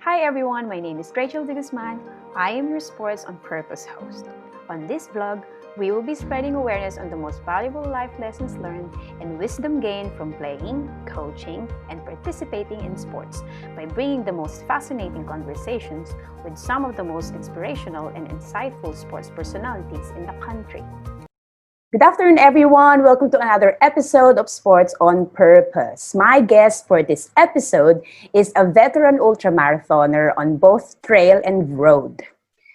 Hi everyone, my name is Rachel de Guzman. I am your Sports on Purpose host. On this vlog, we will be spreading awareness on the most valuable life lessons learned and wisdom gained from playing, coaching, and participating in sports by bringing the most fascinating conversations with some of the most inspirational and insightful sports personalities in the country. Good afternoon, everyone. Welcome to another episode of Sports on Purpose. My guest for this episode is a veteran ultramarathoner on both trail and road.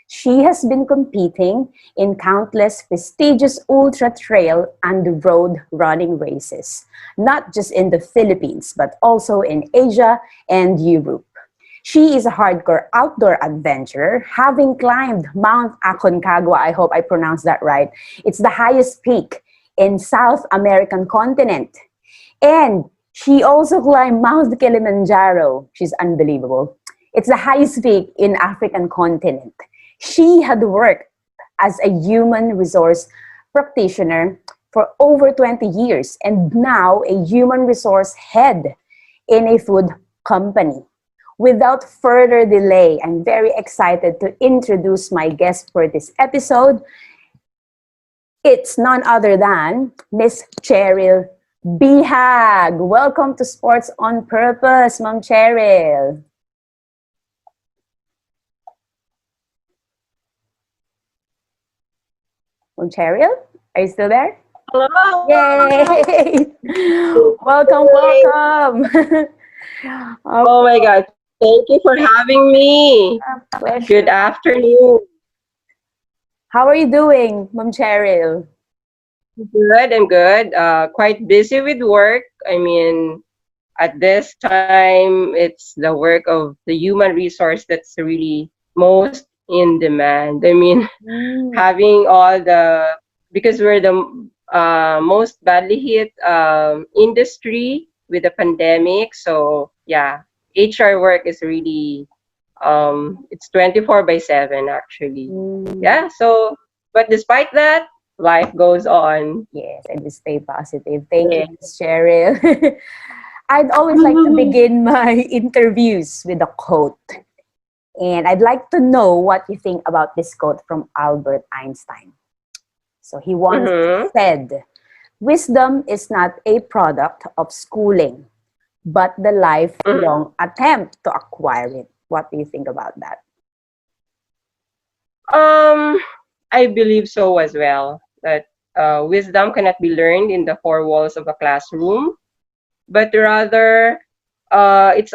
She has been competing in countless prestigious ultra trail and road running races, not just in the Philippines, but also in Asia and Europe. She is a hardcore outdoor adventurer, having climbed Mount Aconcagua. I hope I pronounced that right. It's the highest peak in South American continent. And she also climbed Mount Kilimanjaro. She's unbelievable. It's the highest peak in African continent. She had worked as a human resource practitioner for over 20 years and now a human resource head in a food company. Without further delay, I'm very excited to introduce my guest for this episode. It's none other than Miss Cheryl Bihag. Welcome to Sports on Purpose, Ma'am Cheryl. Ma'am Cheryl, are you still there? Hello. Yay! Welcome, welcome. Oh my God. Thank you for having me. Good Pleasure. afternoon. How are you doing, Ma'am Cheryl? Good. I'm good. Quite busy with work. At this time, it's the work of the human resource that's really most in demand. Mm. Having all because we're the most badly hit industry with the pandemic. So, yeah, HR work is really it's 24 by 7 actually. Mm. Yeah, so but despite that, life goes on. Yes, and just stay positive. Thank you, Yeah. Miss Cheryl. I'd always like to begin my interviews with a quote. And I'd like to know what you think about this quote from Albert Einstein. So he once Mm-hmm. said, wisdom is not a product of schooling, but the lifelong attempt to acquire it. What do you think about that? Um, I believe so as well that wisdom cannot be learned in the four walls of a classroom, but rather it's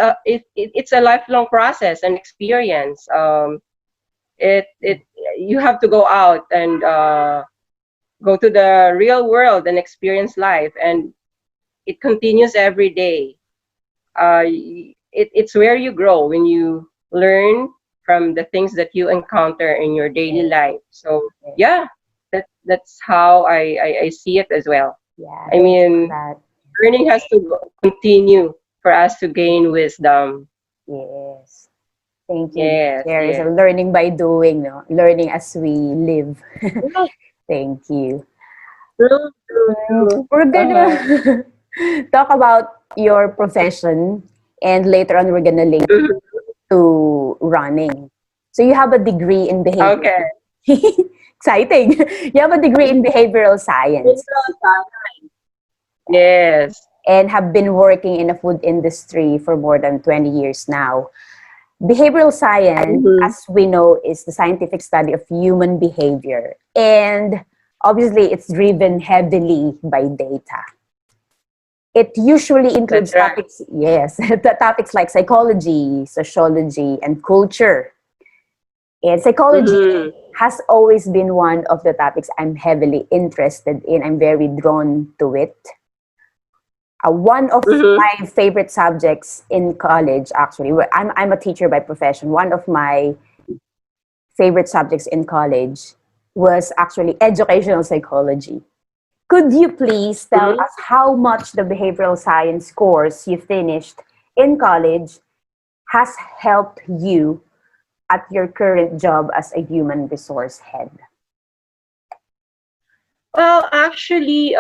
a lifelong process and experience. It you have to go out and go to the real world and experience life, and it continues every day. It's where you grow when you learn from the things that you encounter in your daily Yes, life. So yes. yeah, that's how I see it as well. Yeah, I thanks for mean, that. learning has to continue for us to gain wisdom. Yes. Thank you, Miss Yes, Cherry. So yes. learning by doing, no? Learning as we live. Yes, Thank you. true, true, true. We're Uh-huh. gonna talk about your profession, and later on we're gonna link Mhm. to running. So you have a degree in behavior. Okay. Exciting. You have a degree in behavioral science Yes. and have been working in the food industry for more than 20 years now. Behavioral science, Mm-hmm. as we know, is the scientific study of human behavior. And obviously, it's driven heavily by data. It usually includes That's right. topics, yes, the topics like psychology, sociology, and culture. And psychology Mm-hmm. has always been one of the topics I'm heavily interested in. I'm very drawn to it. One of Mm-hmm. my favorite subjects in college, actually, I'm a teacher by profession. One of my favorite subjects in college was actually educational psychology. Could you please tell Mm-hmm. us how much the behavioral science course you finished in college has helped you at your current job as a human resource head? Well, actually,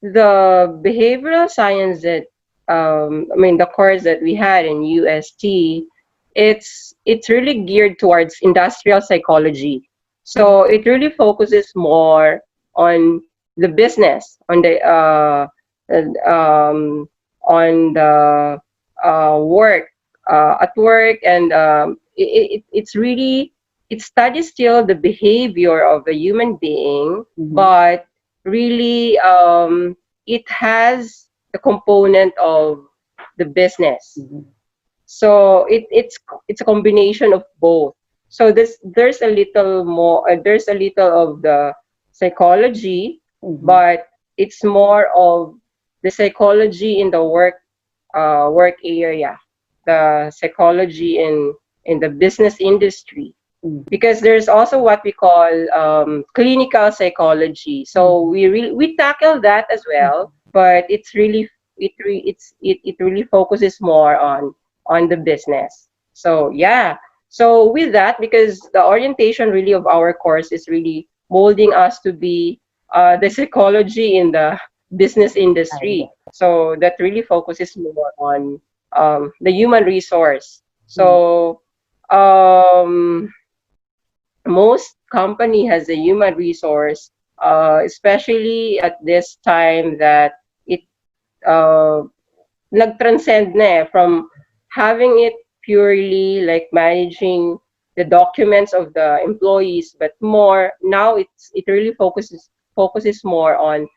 the behavioral science that the course that we had in UST it's really geared towards industrial psychology. So it really focuses more on the business, um, on the work at work, and it's really, it studies still the behavior of a human being, but really it has the component of the business. So it's a combination of both. So there's a little more, there's a little of the psychology, but it's more of the psychology in the work area, the psychology in the business industry, because there's also what we call clinical psychology. So we tackle that as well, but it really focuses more on the business. So yeah. So with that, because the orientation really of our course is really molding us to be the psychology in the business industry. So that really focuses more on the human resource. So um, most company has a human resource, especially at this time that it uh, nag-transcend na from having it purely like managing the documents of the employees, but more now it really focuses more on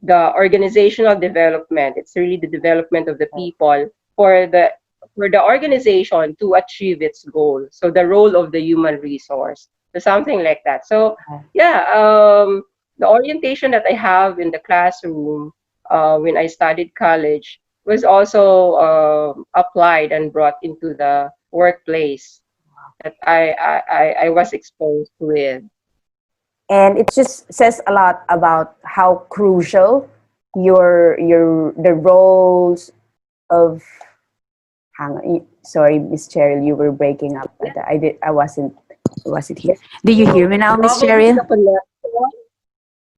the organizational development. It's really the development of the people for the organization to achieve its goal. So the role of the human resource, so something like that. So yeah, the orientation that I have in the classroom when I studied college was also applied and brought into the workplace that I was exposed with. And it just says a lot about how crucial the roles of, hang on, sorry, Miss Cheryl, you were breaking up. I wasn't here. Do you hear me now, Miss Probably Cheryl? the connection.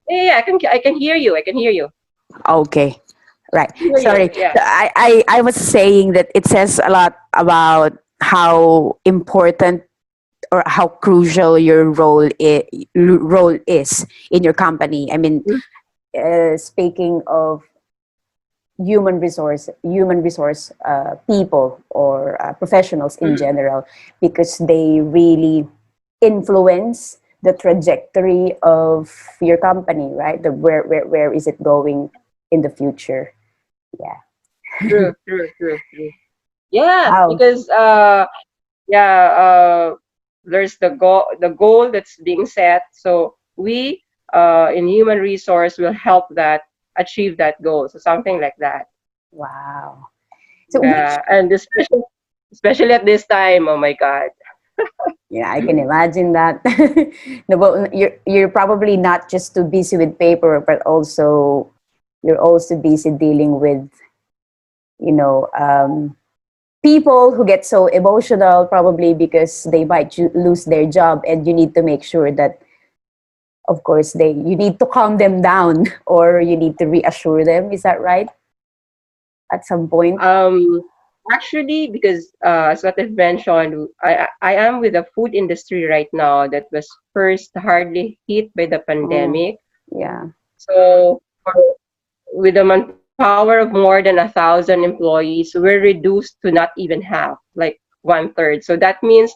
Yeah, I can hear you. I can hear you. Okay. Right. Hear you. Sorry. Yeah. I was saying that it says a lot about how important or how crucial your role is in your company. I mean, speaking of human resource people or professionals in Mhm. general, because they really influence the trajectory of your company, right? Where is it going in the future? Yeah. True. Yeah, Wow. because yeah, there's the goal that's being set. So we in human resource will help that achieve that goal. So something like that. Wow. So which, Yeah, and especially at this time. Oh my God. yeah, I can imagine that. No, but you're probably not just too busy with paper, but also you're also busy dealing with, you know, people who get so emotional, probably because they might lose their job, and you need to make sure that, of course, you need to calm them down, or you need to reassure them. Is that right? At some point. Um, Actually, because as what I've mentioned, I am with the food industry right now that was first hardly hit by the Oh, pandemic. yeah. So with a manpower of more than 1,000 employees, we're reduced to not even half, like one third. So that means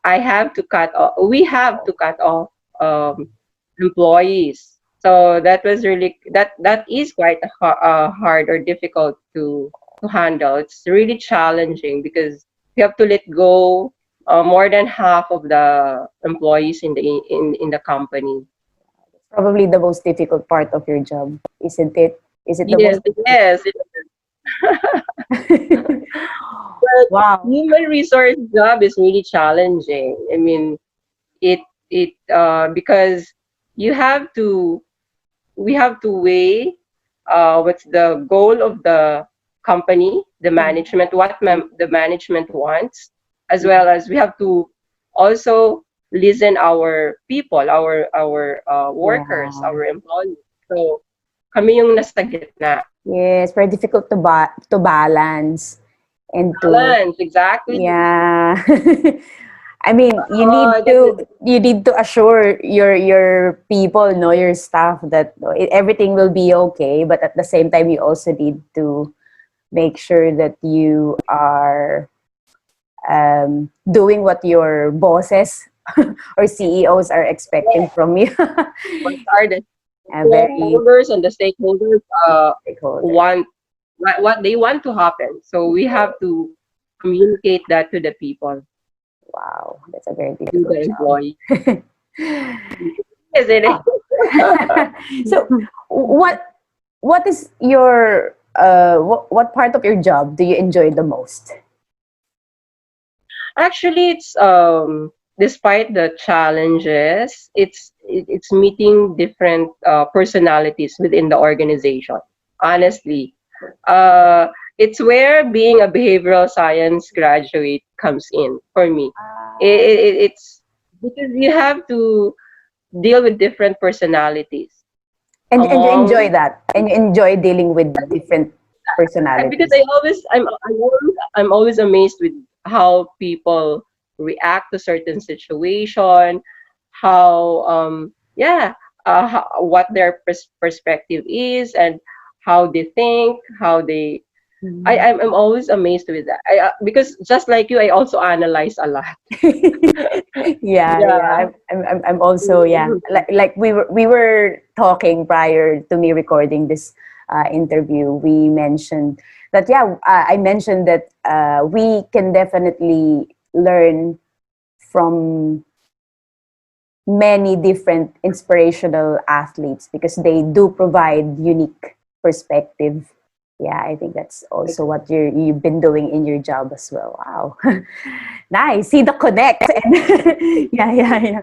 we have to cut off um, employees. So that was really that is quite hard or difficult to handle. It's really challenging because you have to let go more than half of the employees in the company. Probably the most difficult part of your job, isn't it? Is it the Yes, most yes. difficult? But Wow. human resource job is really challenging. I mean, it because you have to we have to weigh what's the goal of the company, the management, the management wants, as well as we have to also listen our people, our workers, Yeah. our employees. So kami yung nasa gitna. Yes, very difficult to balance. and to, balance, exactly. yeah. I mean, That's you need to assure your people, no, your staff that everything will be okay. But at the same time, you also need to make sure that you are doing what your bosses or CEOs are expecting from you. what are the A very shareholders and the stakeholders stakeholder. want what they want to happen. So we have to communicate that to the people, Wow, that's a very to difficult the job. employee. Yes, it is. Ah. So, what what is your what part of your job do you enjoy the most? Actually, it's despite the challenges, it's meeting different personalities within the organization. Honestly, uh, it's where being a behavioral science graduate comes in for me. It's because you have to deal with different personalities And you enjoy among that, and you enjoy dealing with different because personalities. I'm always amazed with how people react to certain situation, how what their perspective is, and how they think, how they. Mhm. I'm always amazed with that. Because just like you, I also analyze a lot. Yeah, yeah. Yeah. I'm also, yeah. Like we were talking prior to me recording this interview. We mentioned that, yeah. I mentioned that we can definitely learn from many different inspirational athletes because they do provide unique perspective. Yeah, I think that's also what you've been doing in your job as well. Wow. Nice. See the connect. And yeah, yeah, yeah.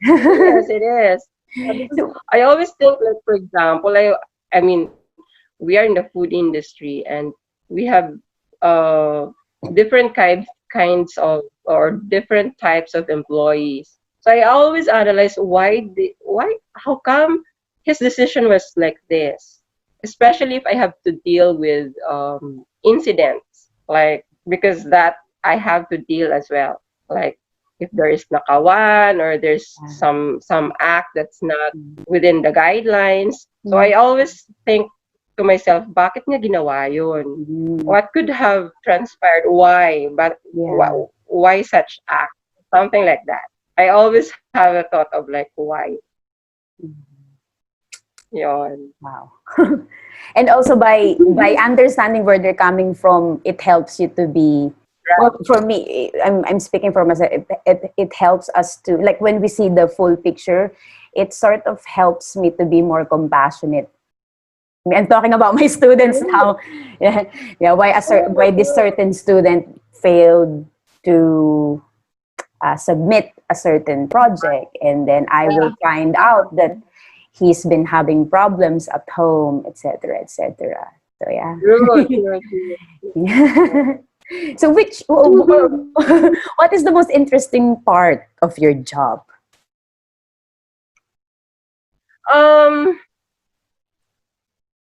Yes, it is. Because So, I always think, like, for example, I mean, we are in the food industry and we have uh, different kinds of or different types of employees. So I always analyze how come his decision was like this, especially if I have to deal with incidents, like because that I have to deal as well, like if there is nakawan or there's some act that's not within the guidelines. So I always think to myself, bakit niya ginawa yun? mm, What could have transpired? Why? But yeah. why such act? Something like that. I always have a thought of like why yun. Wow. And also by understanding where they're coming from, it helps you to be, well, for me, I'm speaking for myself. It helps us to, like, when we see the full picture, it sort of helps me to be more compassionate. I'm talking about my students now. Yeah, yeah. Why this certain student failed to submit a certain project, and then I will find out that he's been having problems at home, etc., etc. So yeah. True, true, true. Yeah. So what is the most interesting part of your job? Um,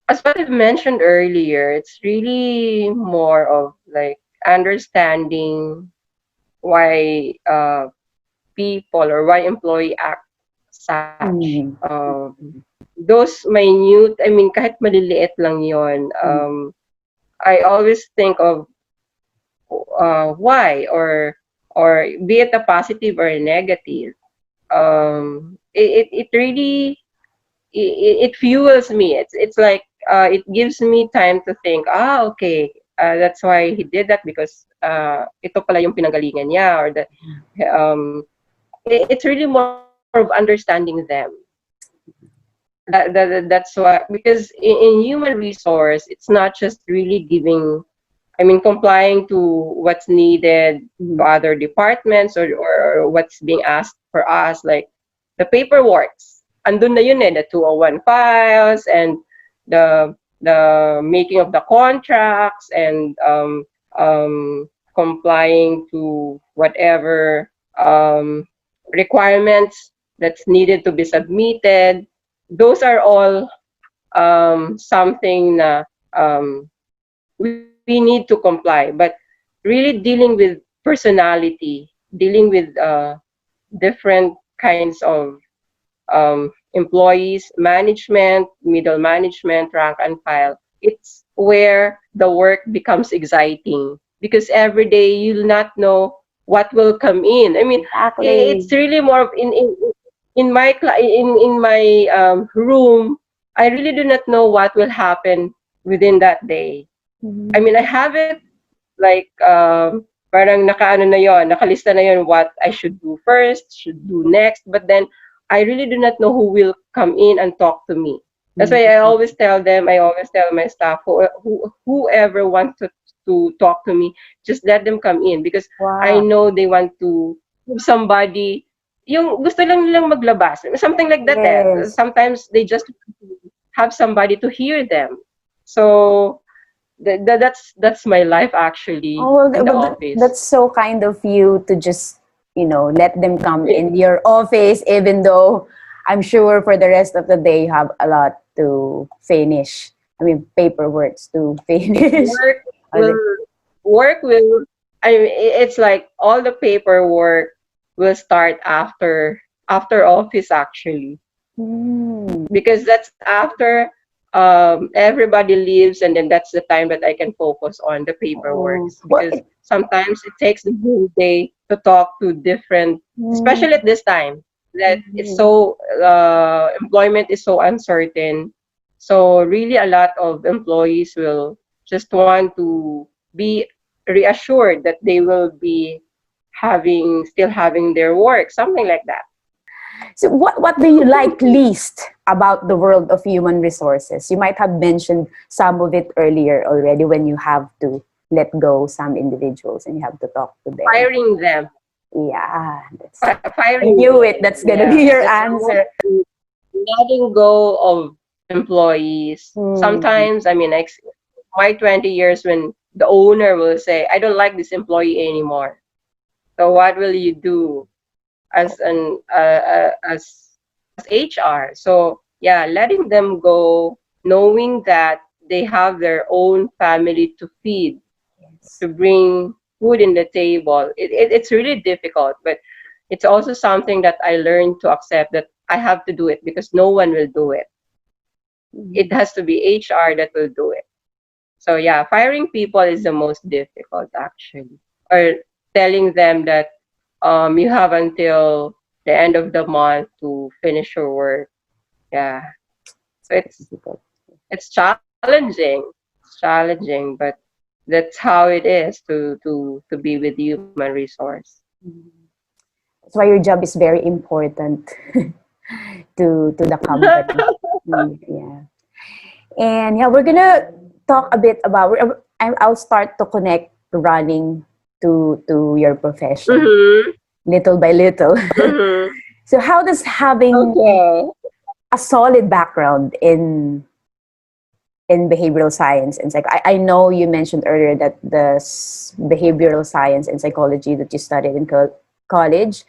as what I've mentioned earlier, it's really more of like understanding why people or why employee act such. Mm. Those minute, I mean, kahit maliliit lang yon. I always think of why or be it a positive or a negative. It really it fuels me. It's like it gives me time to think. Okay, that's why he did that because ito pala yung pinanggalingan niya or that. Um, it's really more of understanding them. That's why because in human resource, it's not just really giving. I mean, complying to what's needed to Mm. other departments or what's being asked for us, like the paperwork. Andun na yun eh, the 201 files and the making of the contracts and complying to whatever requirements that's needed to be submitted. Those are all something na we we need to comply. But really dealing with personality, dealing with different kinds of employees, management, middle management, rank and file, it's where the work becomes exciting because every day you'll not know what will come in. I mean, Exactly. it's really more of in my room. I really do not know what will happen within that day. I Mhm. mean, I have it like parang nakaano na yon, nakalista na yon what I should do first, should do next, but then I really do not know who will come in and talk to me. That's why I always tell them, I always tell my staff, whoever wants to talk to me, just let them come in because I Wow. know they want to have somebody, yung gusto lang nilang maglabas, something like that. Eh. Yes. Sometimes they just have somebody to hear them. So that's my life actually Oh, well, in the that's office. so kind of you to just, let them come Eh, in your office, even though I'm sure for the rest of the day you have a lot to finish. I mean, paperwork to finish. Work will Okay. work will I mean, it's like all the paperwork will start after office actually Hmm. because that's after everybody leaves and then that's the time that I can focus on the paperwork Oh, well, because sometimes it takes the whole day to talk to different, especially at this time that it's mm, so employment is so uncertain. So really a lot of employees will just want to be reassured that they will be still having their work, something like that. so what do you like least about the world of human resources? You might have mentioned some of it earlier already when you have to let go some individuals and you have to talk to them. Firing them, Yeah, I firing knew it. them. That's gonna Yeah, be your that's the most answer. letting go of employees. Hmm. Sometimes, I mean, like my 20 years when the owner will say, I don't like this employee anymore. So what will you do as an as HR? So yeah, letting them go, knowing that they have their own family to feed, Yes. to bring food in the table. It's really difficult, but it's also something that I learned to accept that I have to do it because no one will do it. It Mhm. has to be HR that will do it. So yeah, firing people is the most difficult actually. Or telling them that you have until the end of the month to finish your work. Yeah. So Difficult. it's challenging. It's challenging, but that's how it is to be with human resource. That's why your job is very important to the company. Yeah. And yeah, we're gonna talk a bit about. I'll start to connect running to your profession Mm-hmm. little by little. Mm-hmm. So, how does having Okay. a solid background in behavioral science and I know you mentioned earlier that the behavioral science and psychology that you studied in college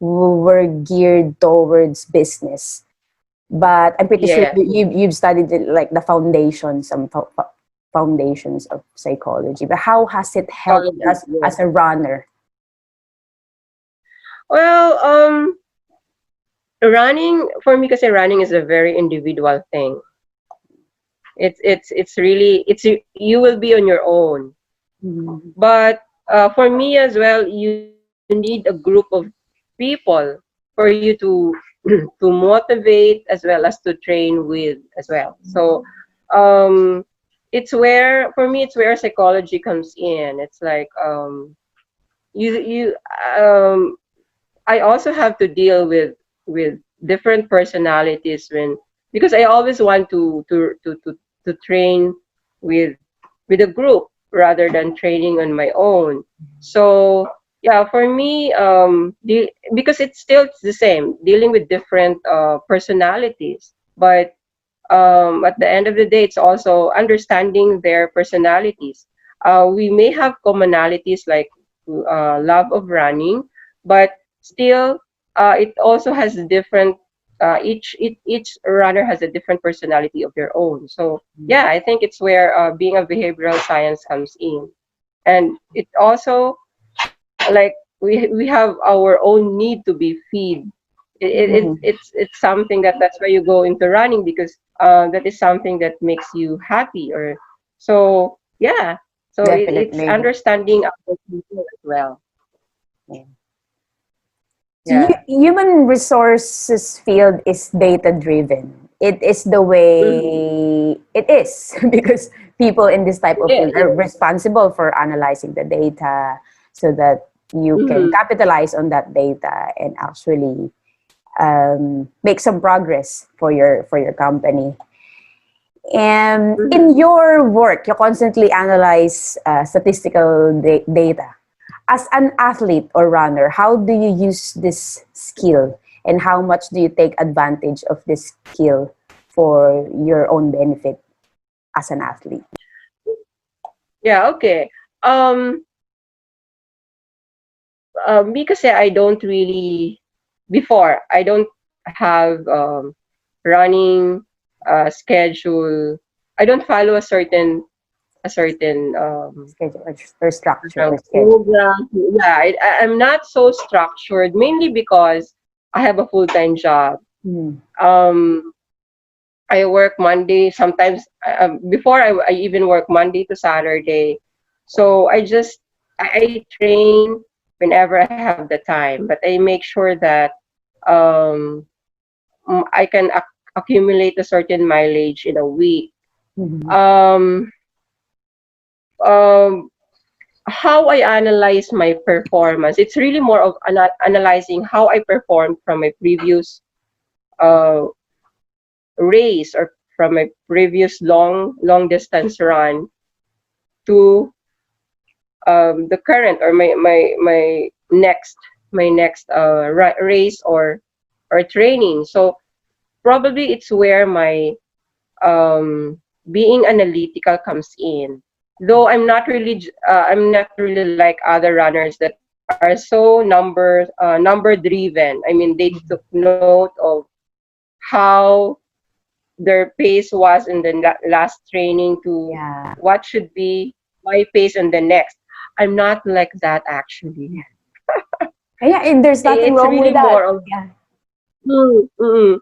were geared towards business, but I'm pretty sure Yes. you've studied like the foundations, foundations of psychology. But how has it helped Psychology. us Yes. as a runner? Well, running for me because running is a very individual thing. It's really you will be on your own. Mhm. But for me as well, you need a group of people for you to to motivate as well as to train with as well. So um, it's where for me it's where psychology comes in. It's like you I also have to deal with different personalities when because I always want to train with with a group rather than training on my own. So yeah, for me, because it's still the same, dealing with different personalities, but at the end of the day, it's also understanding their personalities. We may have commonalities like love of running, but still, it also has different each runner has a different personality of their own. So yeah, I think it's where being a behavioral science comes in, and it also, like, we have our own need to be feed. Mhm. It's something that's why you go into running, because that is something that makes you happy, or so yeah. So it's Definitely. understanding other people as well. Yeah. So Yeah. human resources field is data driven. It is the Mhm. way it is because people in this type of Yeah, field are yeah. responsible for analyzing the data so that you can Mhm. capitalize on that data and actually make some progress for your company. And in Mhm. your work, you constantly analyze statistical data. As an athlete or runner, how do you use this skill and how much do you take advantage of this skill for your own benefit as an athlete? Yeah, okay. Um, me kasi I don't really, before, I don't have running schedule. I don't follow a certain Schedule or structure or schedule. program. Yeah, I'm not so structured, mainly because I have a full-time job. Mm. Um, I work Monday, sometimes before I even work Monday to Saturday. So I train whenever I have the time, but I make sure that um, I can accumulate a certain mileage in a week. Mhm. Um, um, how I analyze my performance, it's really more of analyzing how I performed from my previous uh, race, or from my previous long distance run, to the current, or my next race, or training. So probably it's where my being analytical comes in. Though I'm not really like other runners that are so number driven. I mean, they took note of how their pace was in the last training to Yeah. what should be my pace in the next. I'm not like that, actually. Yeah, and there's nothing It's wrong really with that. more of Yeah. mm, mm,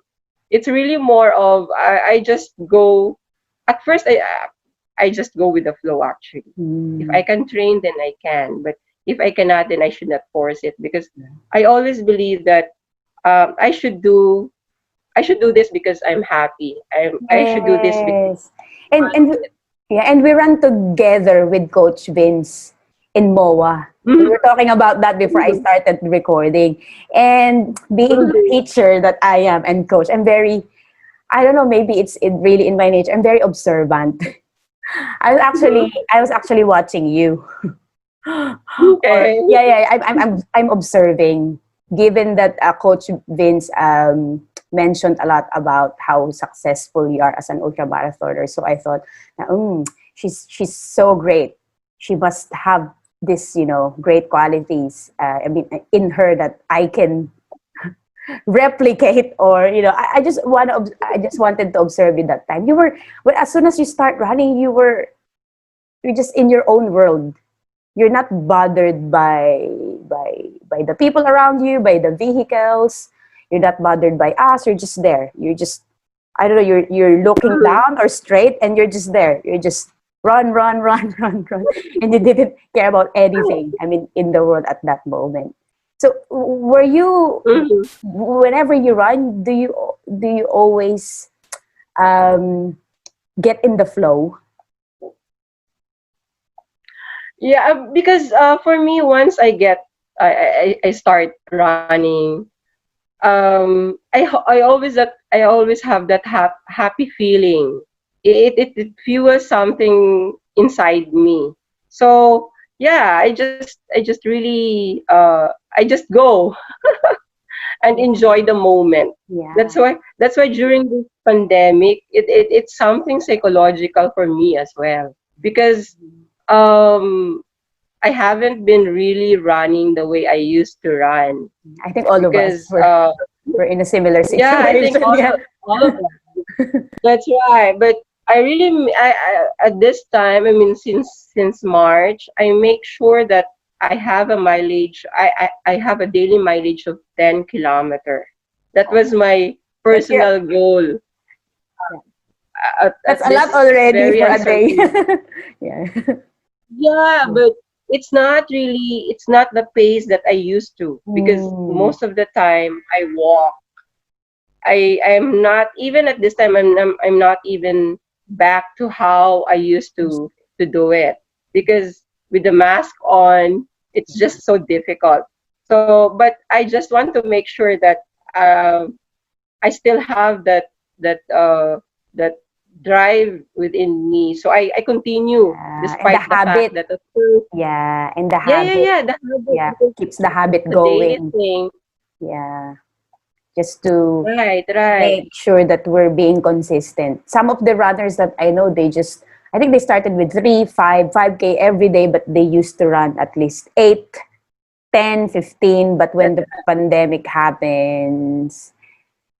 it's really more of I just go. At first, I just go with the flow, actually. If Mm. I can train, then I can. But if I cannot, then I should not force it, because I always believe that I should do this because I'm happy. I should do this because Yes. And we ran together with Coach Vince in MOA. We mm, were talking about that before I mm, started recording. And being the mm, teacher that I am and coach, I'm very, I don't know, maybe it's really in my nature. I'm very observant. mm, I was actually watching you. Or okay. yeah, I'm observing. Given that Coach Vince mentioned a lot about how successful you are as an ultramarathoner, so I thought, she's so great. She must have this, great qualities. I mean, in her that I can replicate, or I just wanted to observe you that time. You were, well, as soon as you start running, you're just in your own world. You're not bothered by the people around you, by the vehicles. You're not bothered by us. You're just there. You're just, I don't know, you're looking Mm, down or straight, and you're just there. You're just run, run, run, run, run, and you didn't care about anything, I mean, in the world at that moment. So were you, mm. whenever you run, do you always um, get in the flow? Yeah, because for me, once I start running, I always have that happy feeling. It fuels something inside me. So yeah, I just really I just go and enjoy the moment. Yeah. That's why during this pandemic, it's something psychological for me as well, because um I haven't been really running the way I used to run, I think all of us because were. We're in a similar Yeah, I think situation. Yeah. all of them. That's right. But I really, at this time, I mean, since March, I make sure that I have a mileage. I have a daily mileage of 10 kilometer. That was my That's your, personal goal yeah. at That's a lot this already very for a day. uncertain. Yeah. Yeah, but it's not really. It's not the pace that I used to because Mm, most of the time I walk. I'm not even at this time. I'm not even back to how I used to do it because with the mask on, it's just so difficult. So, but I just want to make sure that I still have that drive within me. So I continue and the despite the fact habit, that at first, yeah, and the yeah, yeah, habit, yeah, the habit yeah, because keeps the habit the daily going. thing. Yeah, just to Right, right. make sure that we're being consistent. Some of the runners that I know, I think they started with 5K every day, but they used to run at least 8, 10, 15. But when That's the pandemic happens,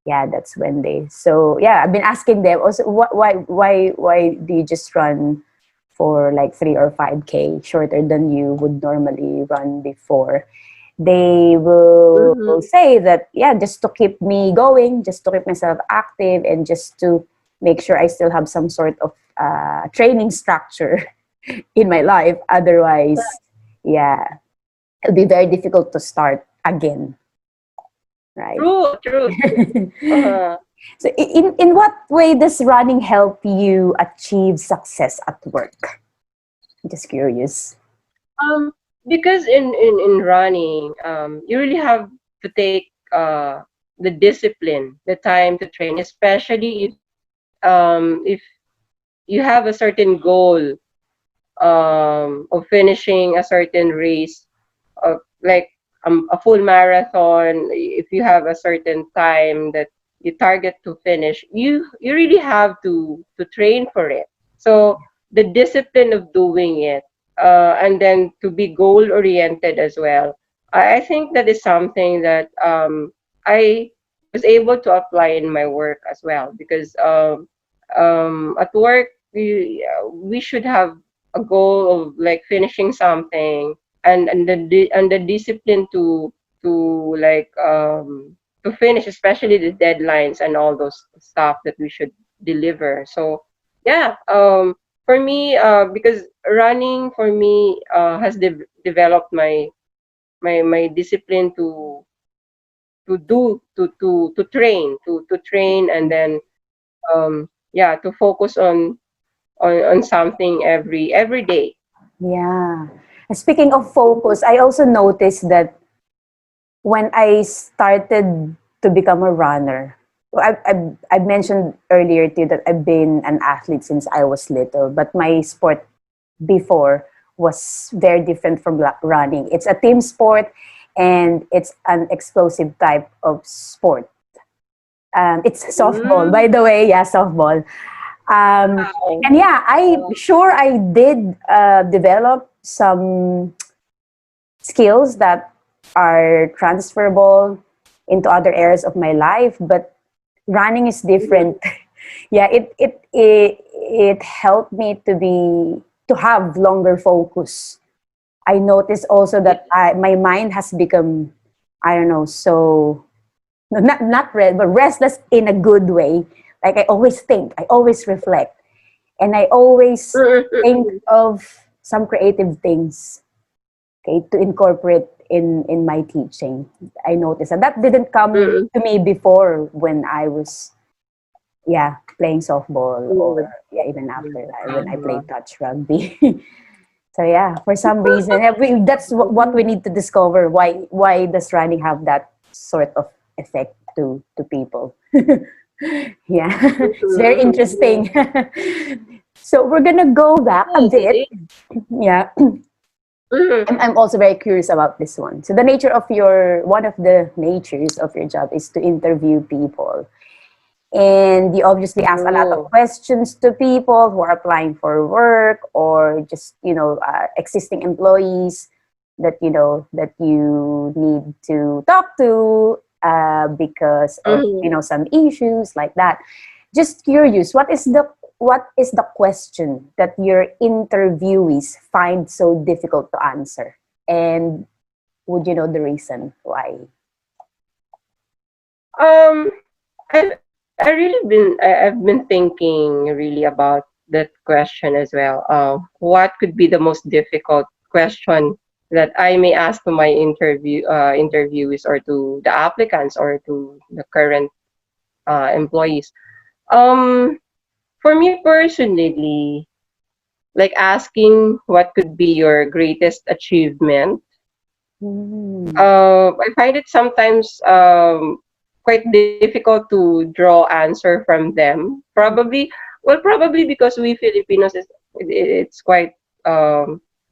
yeah, that's when so yeah, I've been asking them also, why do you just run for like 3 or 5K shorter than you would normally run before? They will mm-hmm. say that, yeah, just to keep me going, just to keep myself active, and just to make sure I still have some sort of training structure in my life. Otherwise, yeah, it'll be very difficult to start again, right? True, true, true. Uh-huh. So, in what way does running help you achieve success at work? I'm just curious. Um, because in running, you really have to take the discipline, the time to train, especially if you have a certain goal of finishing a certain race, like a full marathon. If you have a certain time that you target to finish, you really have to train for it. So the discipline of doing it, and then to be goal oriented as well. I think that is something that I was able to apply in my work as well because at work we should have a goal of like finishing something and the discipline to like to finish, especially the deadlines and all those stuff that we should deliver. So yeah, for me, because running for me has developed my discipline to train and then yeah, to focus on something every day. Yeah. Speaking of focus, I also noticed that when I started to become a runner, well, I mentioned earlier to you that I've been an athlete since I was little, but my sport before was very different from running. It's a team sport, and it's an explosive type of sport. It's softball, Mm. by the way. Yeah, softball. Wow. And yeah, I did develop some skills that are transferable into other areas of my life, but running is different. Yeah, it helped me to have longer focus. I noticed also Yeah. that my mind has become, I don't know, so not red, but restless in a good way. Like I always think, I always reflect, and I always think of some creative things, okay, to incorporate in my teaching. I noticed that didn't come Mm, to me before when I was, yeah, playing softball, or mm, yeah, even after when I uh-huh. played touch rugby. So yeah, for some reason, that's what we need to discover. Why does running have that sort of effect to people? Yeah, it's very Mhm. interesting. So we're gonna go back a Yes, it bit. is. Yeah, Mhm. I'm also very curious about this one. So the nature of one of the natures of your job is to interview people. And you obviously ask a lot of True. questions to people who are applying for work, or just, existing employees that you need to talk to. because of Mhm. some issues like that. Just curious, what is the question that your interviewees find so difficult to answer, and would you know the reason why? Um, I've been thinking really about that question as well. What could be the most difficult question that I may ask to my interviewees or to the applicants or to the current employees? Um, for me personally, like asking what could be your greatest achievement. Hmm. I find it sometimes quite difficult to draw answer from them. Probably because we Filipinos it's quite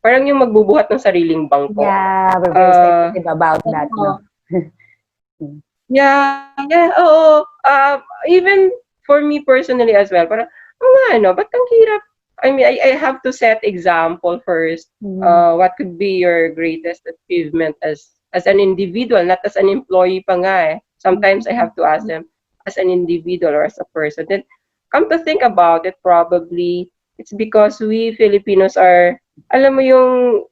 parang yung magbubuhat ng sariling bangko. Yeah, we're very Uh, sensitive about that, no? yeah, oo. Even for me personally as well, parang, oh nga, no, ba't ang hirap? I mean, I have to set example first. Mm. What could be your greatest achievement as an individual, not as an employee pa nga eh. Sometimes I have to ask them as an individual or as a person. Then, come to think about it, probably it's because we Filipinos are, alam mo yung,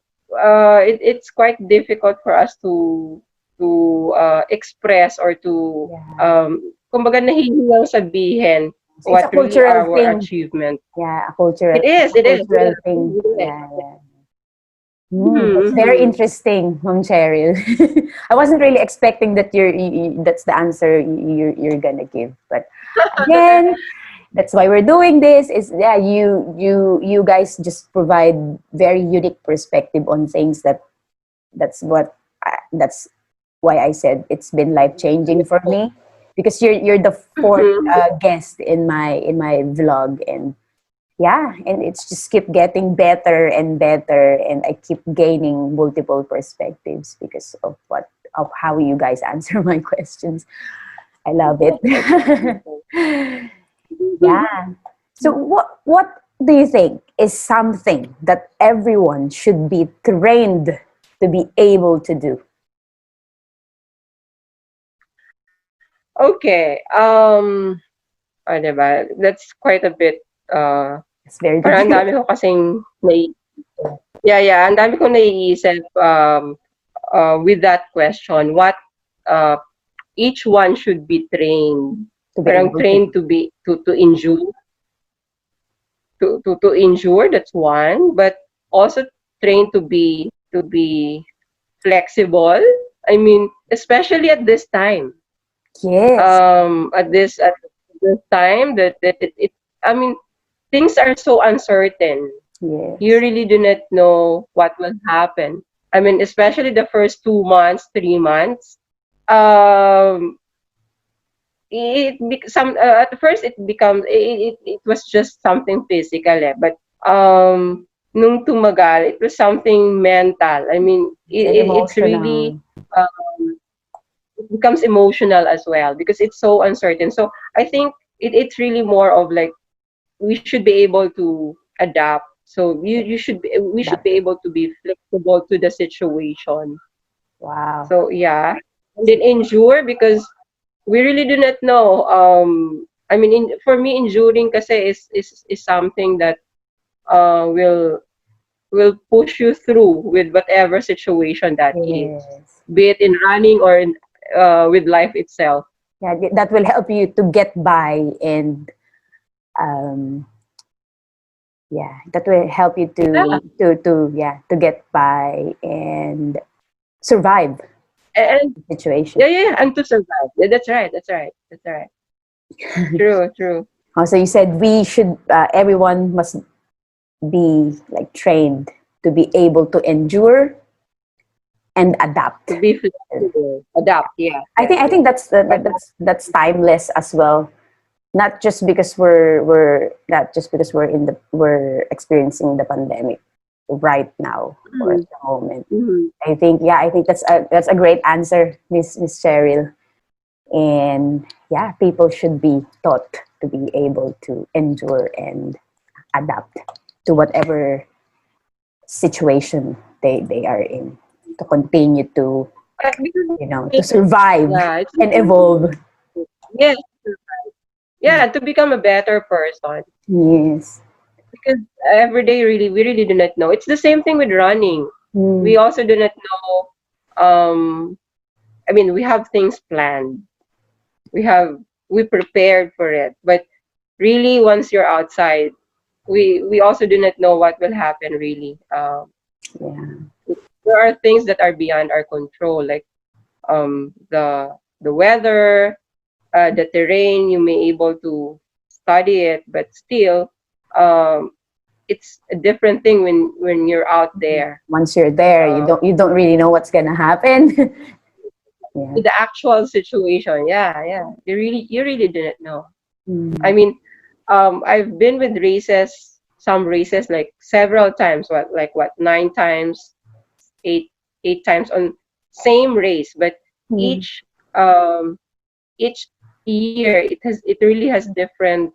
it's quite difficult for us to express or to Yeah. kumbaga nahihiyaw sabihin It's a what really cultural our thing. achievement. Yeah, a cultural, It it's is, a it is, it cultural is. thing. It is. Yeah, yeah. That's very Mm-hmm. interesting, Ma'am Cheryl. I wasn't really expecting that that's the answer you're gonna give. But again, that's why we're doing this. Is yeah, you guys just provide very unique perspective on things that's why I said it's been life changing for me, because you're the fourth Mm-hmm. guest in my vlog, and yeah, and it's just keep getting better and better, and I keep gaining multiple perspectives because of how you guys answer my questions. I love it. Yeah. So what do you think is something that everyone should be trained to be able to do? Okay. Ano ba? That's quite a bit It's very parang ang difficult. dami ko kasing yeah, ang dami kong naiisip with that question. What uh, each one should be trained. To be Parang able to trained do. to endure to endure, that's one, but also trained to be flexible. I mean, especially at this time. Yes. At this time that it I mean, things are so uncertain. You Yes. really do not know what will happen. I mean, especially the first 2 months, 3 months. Um, at first it becomes it was just something physical but nung tumagal it was something mental. I mean, And it's really emotional. it becomes emotional as well because it's so uncertain. So I think it's really more of like we should be able to adapt. So we should be Adaptive. able to be flexible to the situation. Wow. So yeah, and then endure because we really do not know. I mean, for me, enduring kasi is something that will push you through with whatever situation that is, Yes. be it in running or with life itself. Yeah, that will help you to get by, and um, yeah, that will help you Yeah, to get by and survive and the situation. yeah, and to survive. Yeah, that's right. That's right. That's right. True, true. So you said everyone must be like trained to be able to endure and adapt. To be flexible, adapt. Yeah, I yeah, think I yeah. think that's timeless as well. Not just because we're not just because we're experiencing the pandemic right now or at Mm-hmm. the moment. Mm-hmm. I think that's a great answer, Miss Cheryl. And yeah, people should be taught to be able to endure and adapt to whatever situation they are in, to continue to Because to survive yeah, it's and evolve. yes, yeah, to become a better person. Yes. Because every day, really, we really do not know. It's the same thing with running. We Mm. also do not know. I mean, we have things planned. We have we prepared for it, but really, once you're outside, we also do not know what will happen. Really, Yeah. there are things that are beyond our control, like the weather, the terrain. You may able to study it, but still, um, it's a different thing when you're out there Once you're there, uh, you don't really know what's gonna happen. Yeah. with the actual situation. Yeah, yeah. You really didn't know. I Mm. mean, I've been with races, some races like several times. What 9 times, eight eight times on same race, but Mm. each um each year it really has different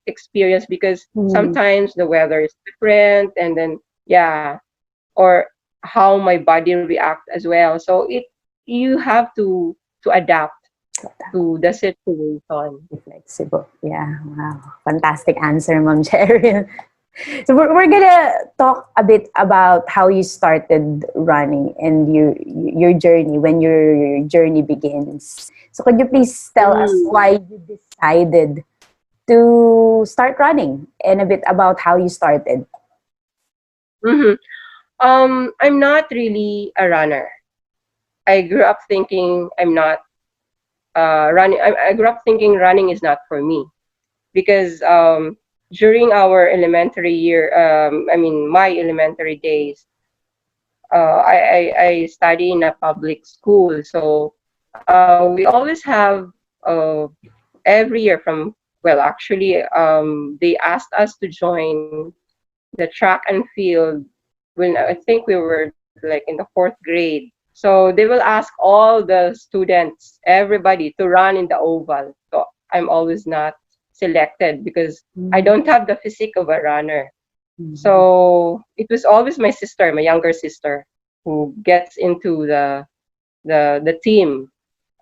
experience because Mm. sometimes the weather is different, and then yeah, or how my body react as well. So you have to adapt to the situation. Be flexible. Yeah. Wow. Fantastic answer, Ma'am Cheryl. So we're gonna talk a bit about how you started running and your journey, when your journey begins. So could you please tell us Mm. why you decided to start running and a bit about how you started? Hmm. I'm not really a runner. I grew up thinking I'm not running. I grew up thinking running is not for me because during our elementary year, I mean my elementary days, I study in a public school, so we always have every year from well, actually, they asked us to join the track and field when I think we were like in the fourth grade. So they will ask all the students, everybody, to run in the oval. So I'm always not selected because I Mm. don't have the physique of a runner. Mhm. So it was always my sister, my younger sister, who gets into the team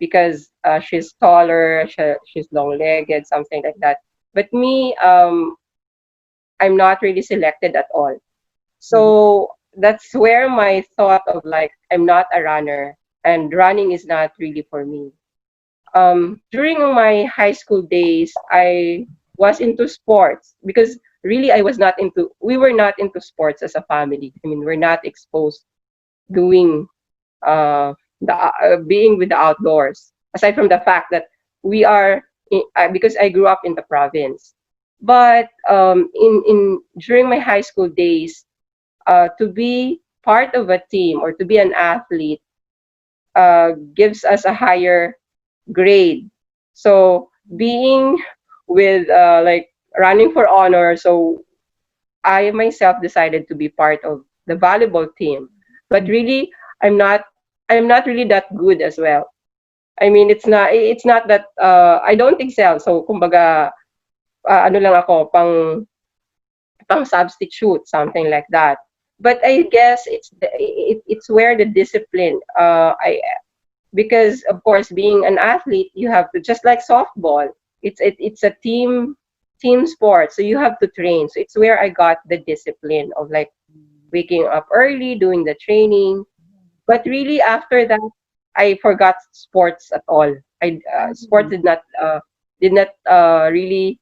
because she's taller, she's long-legged, something like that. But me, I'm not really selected at all. So that's where my thought of like I'm not a runner and running is not really for me. During my high school days, I was into sports because really I was not into. We were not into sports as a family. I mean, we're not exposed doing being with the outdoors. Aside from the fact that we are because I grew up in the province, but in during my high school days, to be part of a team or to be an athlete gives us a higher grade. So being with like running for honor, so I myself decided to be part of the volleyball team. But really, I'm not I'm not really that good as well. I mean, it's not that I don't excel. So kumbaga ano lang ako pang substitute, something like that. But I guess it's where the discipline I because of course being an athlete you have to just like softball. It's a team sport, so you have to train. So it's where I got the discipline of like waking up early, doing the training. But really after that, I forgot sports at all. I sports did not really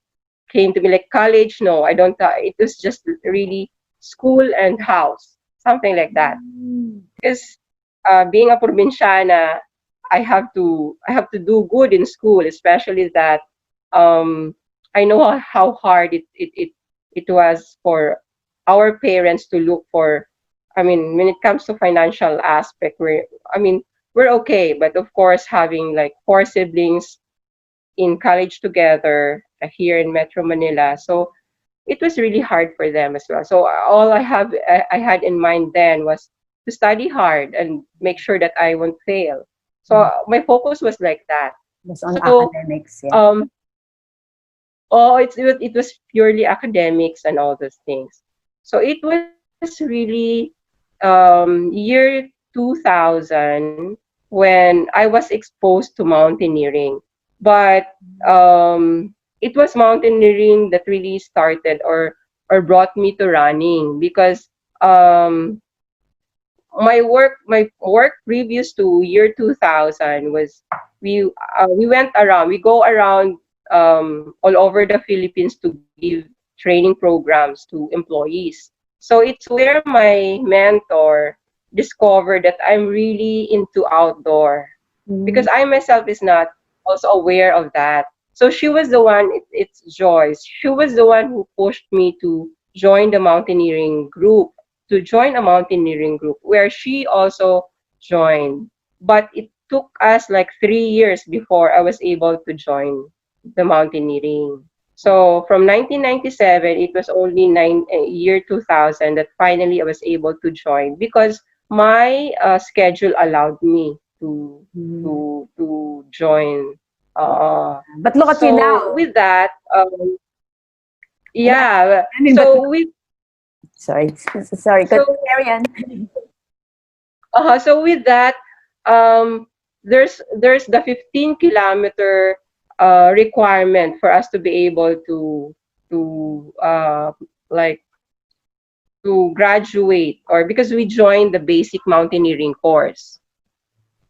came to me like college. No, I don't. It was just really school and house, something like that. Because being a probinsyana, I have to do good in school, especially that um, I know how hard it was for our parents to look for. I mean, when it comes to financial aspect, I mean we're okay, but of course having like four siblings in college together here in Metro Manila, so it was really hard for them as well. So all I had in mind then was to study hard and make sure that I won't fail. So my focus was like that. Just on So academics, yeah. um, it was purely academics and all those things. So it was really year 2000 when I was exposed to mountaineering. But it was mountaineering that really started or brought me to running because my work previous to year 2000 was we went around, we go around all over the Philippines to give training programs to employees. So it's where my mentor discovered that I'm really into outdoor because Mm. I myself is not also aware of that. So she was the one, it's Joyce. She was the one who pushed me to join the mountaineering group, to join a mountaineering group where she also joined. But it took us like 3 years before I was able to join the mountaineering. So from 1997, it was only year 2000 that finally I was able to join because my schedule allowed me Mm. to join. But look at you So now. with that, Yeah, yeah. I mean, but sorry, sorry, So carry on. so with that, um, there's the 15-kilometer requirement for us to be able to like to graduate, or because we joined the basic mountaineering course.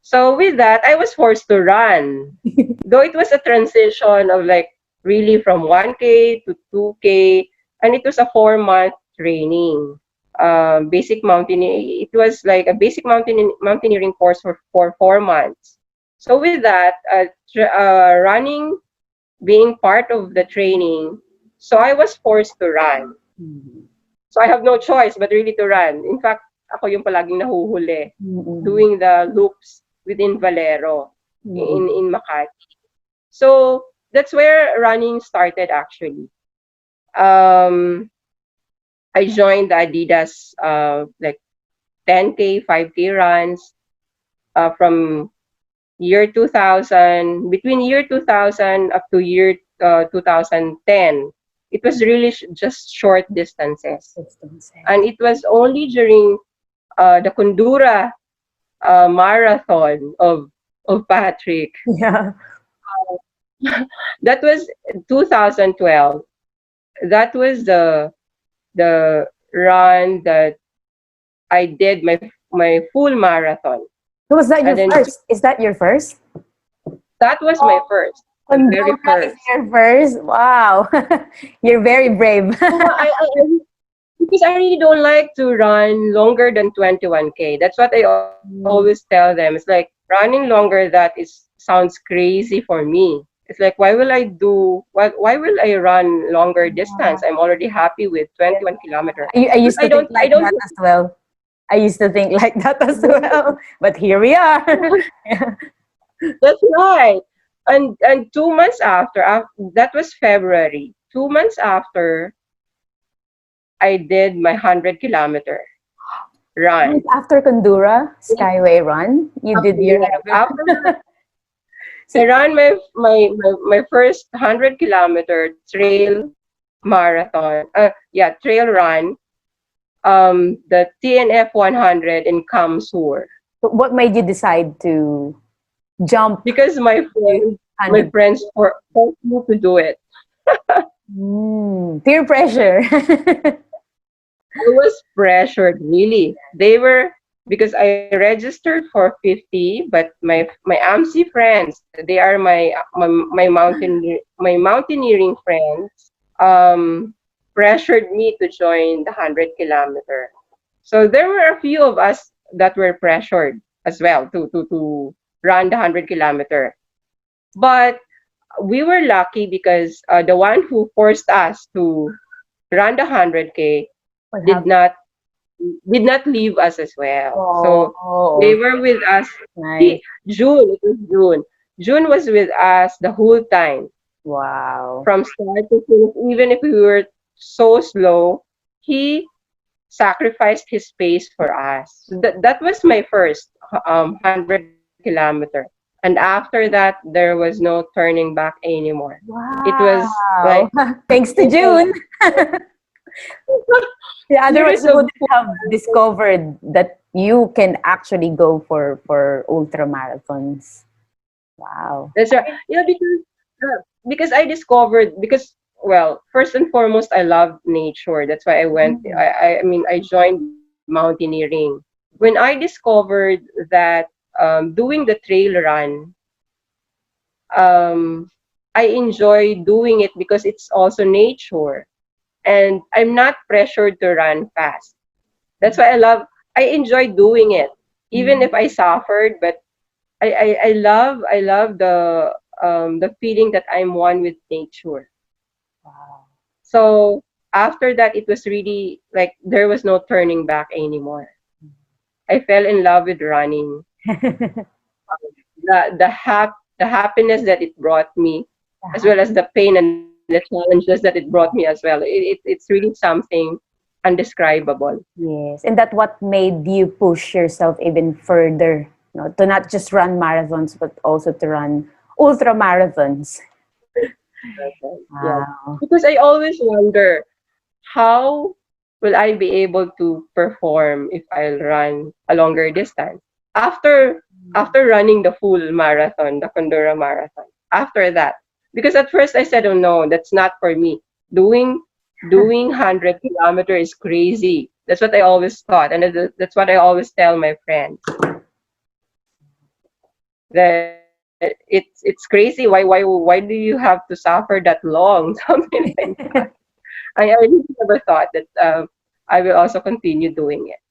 So with that, I was forced to run. Though it was a transition of like really from 1K to 2K, and it was a 4-month training. Basic mountaineering. It was like a basic mountaineering course for 4 months. So with that, running being part of the training, so I was forced to run. Mm. So I have no choice but really to run. In fact, ako yung palaging nahuhuli Mm. doing the loops within Valero Mm. in Makati. So that's where running started actually. Um, I joined the Adidas like 10K, 5K runs from year 2000, between year 2000 up to year 2010. It was really just short distances. Distances. And it was only during the Kundura marathon of Patrick. Yeah. That was 2012. That was the run that I did my full marathon. So was that And your then first? Is that your first? that was my first, the very Pandora is first. your first? Wow. You're very brave. Yeah, because I really don't like to run longer than 21K. That's what I always tell them. It's like running longer that is sounds crazy for me. It's like why will I run longer distance? I'm already happy with 21 kilometer. I But used to think I like don't that as well. I used to think like that as well. But here we are. Yeah. That's right. And 2 months after, that was February. 2 months after, I did my 100-kilometer run. After Kondura Skyway Run, you did your Yes, after I ran my first 100-kilometer trail marathon. Yeah, trail run. The TNF 100 in Kamsur. What made you decide to jump Because my 100? friends forced me to do it. Peer pressure. I was pressured, really. They were, because I registered for 50, but my AMC friends, they are my mountaineering friends, pressured me to join the 100-kilometer. So there were a few of us that were pressured as well to run the 100-kilometer. But we were lucky because the one who forced us to run the 100K What did happened? not did not leave us as well. So they Oh, were with us. nice. June, it was June. June was with us the whole time Wow. from start to finish. Even if we were so slow, he sacrificed his pace for us. So that was my first 100-kilometer. And after that, there was no turning back anymore. It was like Wow. Thanks to it was June. Yeah, a otherwise series we of wouldn't have discovered that you can actually go for ultra marathons. Wow. That's right. Yeah, because I discovered because well, first and foremost, I love nature. That's why I went. Mm. I mean, I joined mountaineering. When I discovered that doing the trail run, um, I enjoy doing it because it's also nature, and I'm not pressured to run fast. That's why I enjoy doing it, even Mm. if I suffered. But I love the feeling that I'm one with nature. Wow. So after that, it was really like there was no turning back anymore. I fell in love with running. The happiness that it brought me, as well as the pain and the challenges that it brought me as well. It's really something undescribable. Yes, and that what made you push yourself even further, to not just run marathons, but also to run ultra marathons. Okay. Yeah, Wow. because I always wonder how will I be able to perform if I'll run a longer distance after running the full marathon, the Condora marathon. After that, because at first I said, "Oh no, that's not for me." Doing doing 100 kilometers is crazy. That's what I always thought, and that's what I always tell my friends that it's crazy. Why do you have to suffer that long? Something like that. I really never thought that I will also continue doing it.